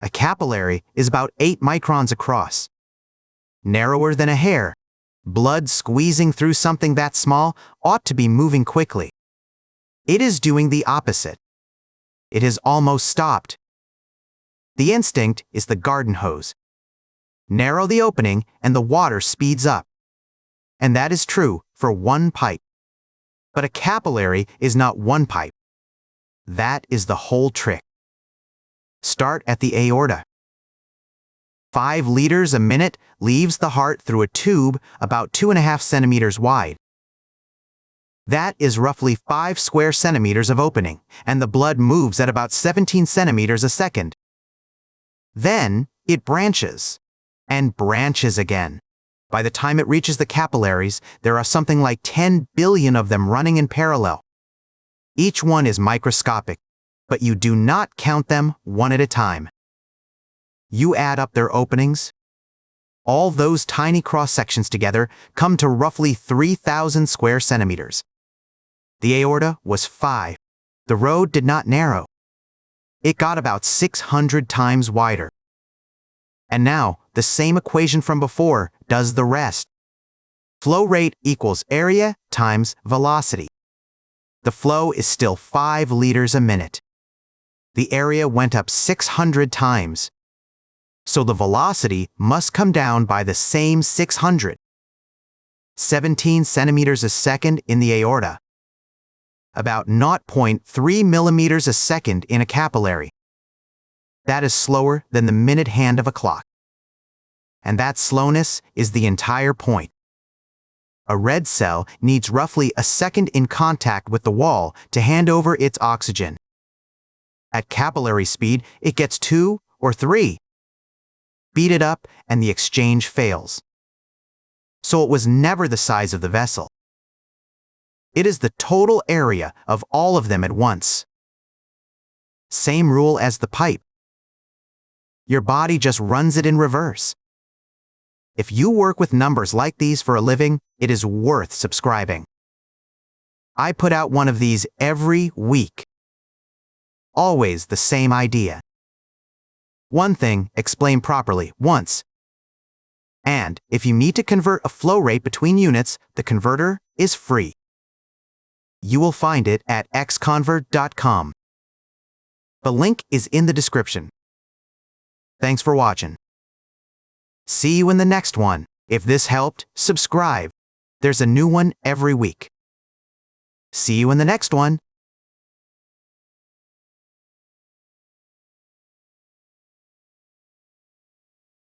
A capillary is about 8 microns across. Narrower than a hair. Blood squeezing through something that small ought to be moving quickly. It is doing the opposite. It has almost stopped. The instinct is the garden hose. Narrow the opening and the water speeds up. And that is true for one pipe. But a capillary is not one pipe. That is the whole trick. Start at the aorta. 5 liters a minute leaves the heart through a tube about 2.5 centimeters wide. That is roughly 5 square centimeters of opening, and the blood moves at about 17 centimeters a second. Then it branches, and branches again. By the time it reaches the capillaries, there are something like 10 billion of them running in parallel. Each one is microscopic, but you do not count them one at a time. You add up their openings. All those tiny cross-sections together come to roughly 3,000 square centimeters. The aorta was 5. The road did not narrow. It got about 600 times wider. And now, the same equation from before does the rest. Flow rate equals area times velocity. The flow is still 5 liters a minute. The area went up 600 times. So the velocity must come down by the same 600. 17 centimeters a second in the aorta. About 0.3 millimeters a second in a capillary. That is slower than the minute hand of a clock. And that slowness is the entire point. A red cell needs roughly a second in contact with the wall to hand over its oxygen. At capillary speed, it gets 2 or 3. Beat it up and the exchange fails. So it was never the size of the vessel. It is the total area of all of them at once. Same rule as the pipe. Your body just runs it in reverse. If you work with numbers like these for a living, it is worth subscribing. I put out one of these every week. Always the same idea. One thing explained properly once. And if you need to convert a flow rate between units, the converter is free. You will find it at XConvert.com. The link is in the description. Thanks for watching. See you in the next one. If this helped, subscribe. There's a new one every week. See you in the next one.